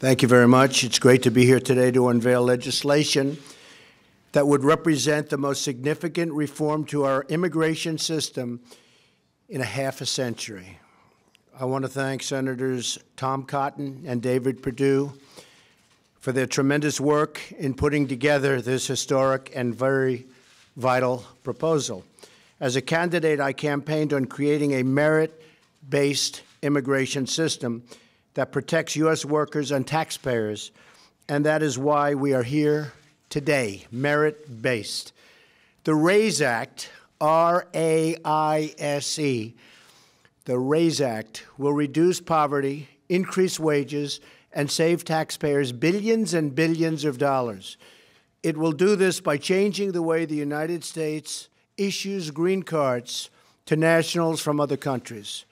Thank you very much. It's great to be here today to unveil legislation that would represent the most significant reform to our immigration system in a half a century. I want to thank Senators Tom Cotton and David Perdue for their tremendous work in putting together this historic and very vital proposal. As a candidate, I campaigned on creating a merit-based immigration system that protects U.S. workers and taxpayers, and that is why we are here today, merit-based. The RAISE Act, R-A-I-S-E, the RAISE Act will reduce poverty, increase wages, and save taxpayers billions and billions of dollars. It will do this by changing the way the United States issues green cards to nationals from other countries.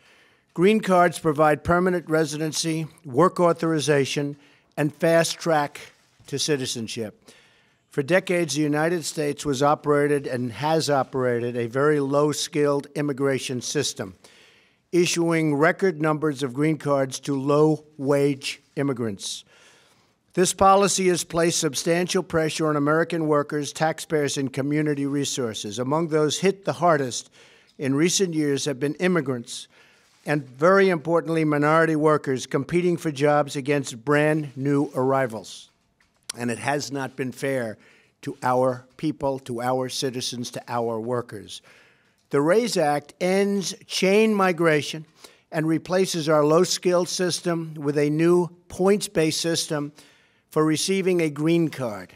Green cards provide permanent residency, work authorization, and fast track to citizenship. For decades, the United States was operated and has operated a very low-skilled immigration system, issuing record numbers of green cards to low-wage immigrants. This policy has placed substantial pressure on American workers, taxpayers, and community resources. Among those hit the hardest in recent years have been immigrants and, very importantly, minority workers competing for jobs against brand-new arrivals. And it has not been fair to our people, to our citizens, to our workers. The RAISE Act ends chain migration and replaces our low-skilled system with a new points-based system for receiving a green card.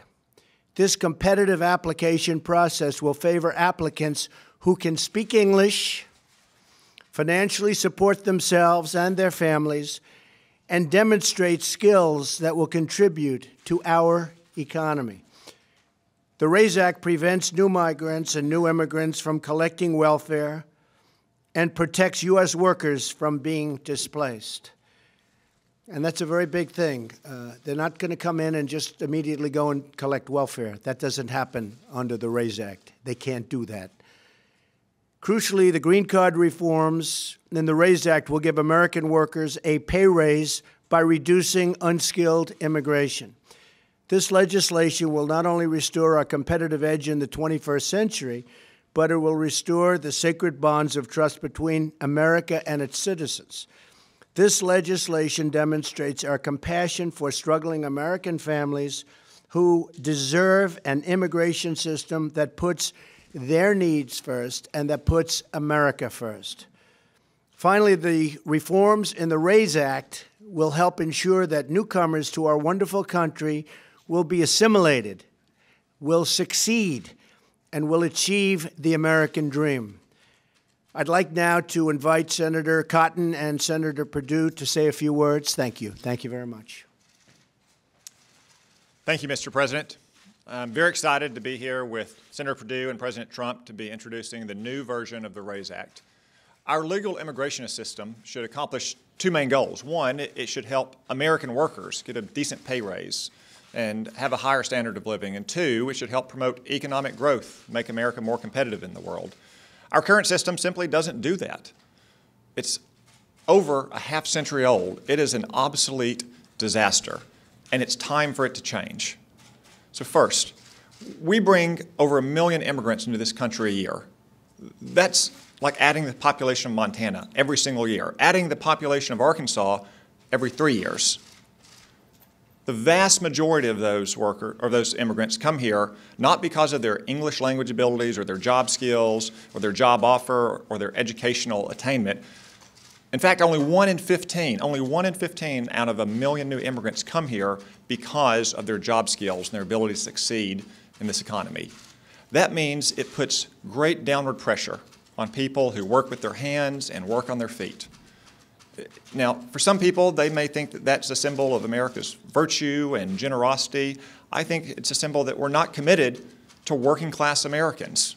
This competitive application process will favor applicants who can speak English, financially support themselves and their families, and demonstrate skills that will contribute to our economy. The RAISE Act prevents new migrants and new immigrants from collecting welfare and protects U.S. workers from being displaced. And that's a very big thing. They're not going to come in and just immediately go and collect welfare. That doesn't happen under the RAISE Act. They can't do that. Crucially, the green card reforms in the RAISE Act will give American workers a pay raise by reducing unskilled immigration. This legislation will not only restore our competitive edge in the 21st century, but it will restore the sacred bonds of trust between America and its citizens. This legislation demonstrates our compassion for struggling American families who deserve an immigration system that puts their needs first and that puts America first. Finally, the reforms in the RAISE Act will help ensure that newcomers to our wonderful country will be assimilated, will succeed, and will achieve the American dream. I'd like now to invite Senator Cotton and Senator Perdue to say a few words. Thank you. Thank you very much. Thank you, Mr. President. I'm very excited to be here with Senator Perdue and President Trump to be introducing the new version of the RAISE Act. Our legal immigration system should accomplish two main goals. One, it should help American workers get a decent pay raise and have a higher standard of living. And two, it should help promote economic growth, make America more competitive in the world. Our current system simply doesn't do that. It's over a half century old. It is an obsolete disaster, and it's time for it to change. So first, we bring over 1 million immigrants into this country a year. That's like adding the population of Montana every single year, adding the population of Arkansas every 3 years. The vast majority of those immigrants come here not because of their English language abilities or their job skills or their job offer or their educational attainment. In fact, only one in 15 out of 1 million new immigrants come here because of their job skills and their ability to succeed in this economy. That means it puts great downward pressure on people who work with their hands and work on their feet. Now, for some people, they may think that that's a symbol of America's virtue and generosity. I think it's a symbol that we're not committed to working-class Americans,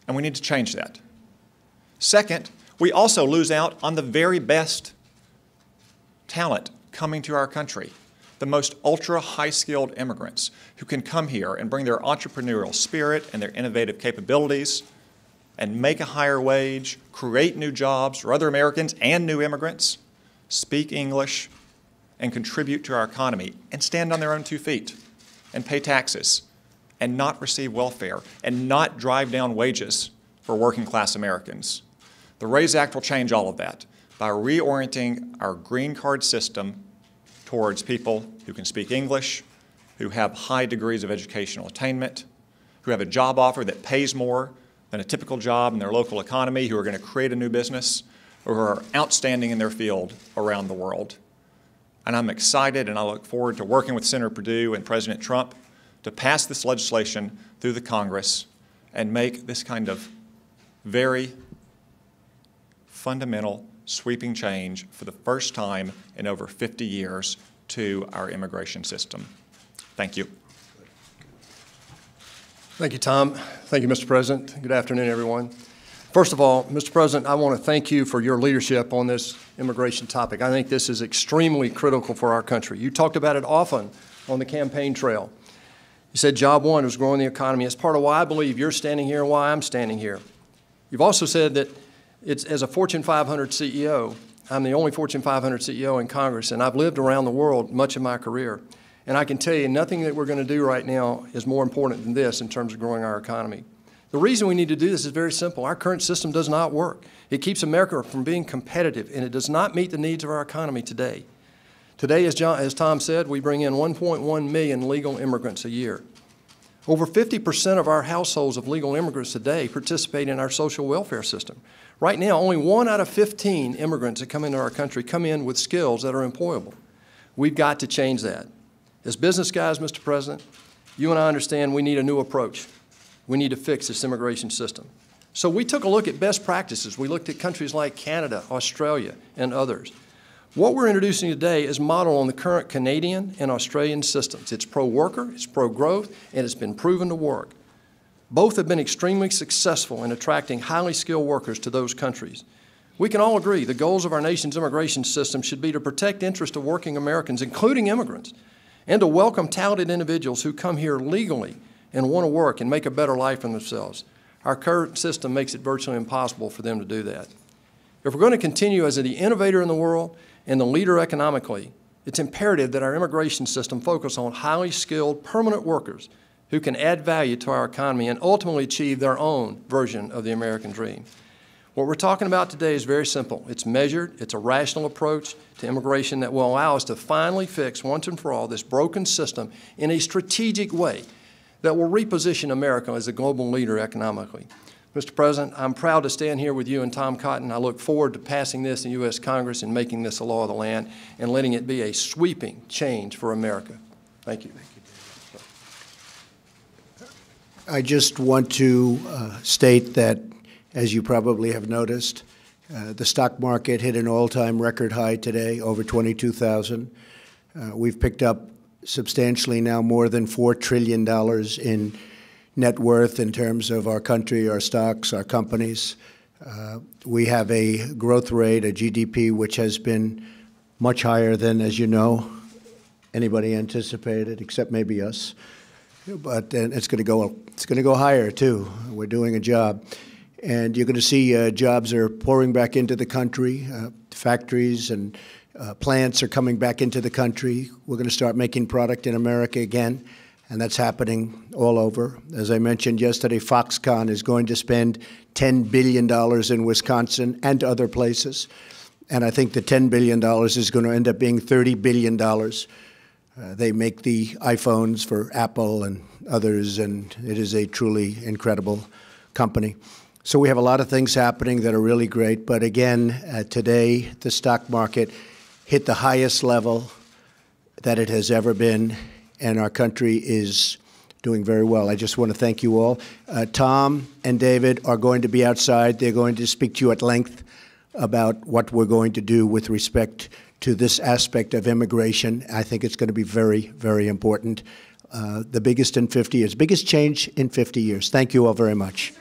and we need to change that. Second, we also lose out on the very best talent coming to our country, the most ultra-high-skilled immigrants who can come here and bring their entrepreneurial spirit and their innovative capabilities and make a higher wage, create new jobs for other Americans and new immigrants, speak English, and contribute to our economy and stand on their own 2 feet and pay taxes and not receive welfare and not drive down wages for working class Americans. The RAISE Act will change all of that by reorienting our green card system towards people who can speak English, who have high degrees of educational attainment, who have a job offer that pays more than a typical job in their local economy, who are going to create a new business, or who are outstanding in their field around the world. And I'm excited and I look forward to working with Senator Perdue and President Trump to pass this legislation through the Congress and make this kind of very fundamental, sweeping change for the first time in over 50 years to our immigration system. Thank you. Thank you, Tom. Thank you, Mr. President. Good afternoon, everyone. First of all, Mr. President, I want to thank you for your leadership on this immigration topic. I think this is extremely critical for our country. You talked about it often on the campaign trail. You said job one was growing the economy. It's part of why I believe you're standing here and why I'm standing here. You've also said that it's, as a Fortune 500 CEO, I'm the only Fortune 500 CEO in Congress, and I've lived around the world much of my career. And I can tell you, nothing that we're going to do right now is more important than this in terms of growing our economy. The reason we need to do this is very simple. Our current system does not work. It keeps America from being competitive, and it does not meet the needs of our economy today. Today, as Tom said, we bring in 1.1 million legal immigrants a year. Over 50% of our households of legal immigrants today participate in our social welfare system. Right now, only 1 out of 15 immigrants that come into our country come in with skills that are employable. We've got to change that. As business guys, Mr. President, you and I understand we need a new approach. We need to fix this immigration system. So we took a look at best practices. We looked at countries like Canada, Australia, and others. What we're introducing today is modeled on the current Canadian and Australian systems. It's pro-worker, it's pro-growth, and it's been proven to work. Both have been extremely successful in attracting highly skilled workers to those countries. We can all agree the goals of our nation's immigration system should be to protect the interests of working Americans, including immigrants, and to welcome talented individuals who come here legally and want to work and make a better life for themselves. Our current system makes it virtually impossible for them to do that. If we're going to continue as the innovator in the world and the leader economically, it's imperative that our immigration system focus on highly skilled permanent workers who can add value to our economy and ultimately achieve their own version of the American dream. What we're talking about today is very simple. It's measured, it's a rational approach to immigration that will allow us to finally fix once and for all this broken system in a strategic way that will reposition America as a global leader economically. Mr. President, I'm proud to stand here with you and Tom Cotton. I look forward to passing this in U.S. Congress and making this a law of the land and letting it be a sweeping change for America. Thank you. I just want to state that, as you probably have noticed, the stock market hit an all-time record high today, over 22,000. We've picked up substantially now more than $4 trillion in net worth in terms of our country, our stocks, our companies. We have a growth rate, a GDP, which has been much higher than, as you know, anybody anticipated, except maybe us. But it's going to go higher too. We're doing a job, and you're going to see jobs are pouring back into the country. Factories and plants are coming back into the country. We're going to start making product in America again, and that's happening all over. As I mentioned yesterday, Foxconn is going to spend $10 billion in Wisconsin and other places, and I think the $10 billion is going to end up being $30 billion. They make the iPhones for Apple and others, and it is a truly incredible company. So we have a lot of things happening that are really great, but again, today the stock market hit the highest level that it has ever been, and our country is doing very well. I just want to thank you all. Tom and David are going to be outside. They're going to speak to you at length about what we're going to do with respect to this aspect of immigration. I think it's going to be very, very important. The biggest in 50 years, biggest change in 50 years. Thank you all very much.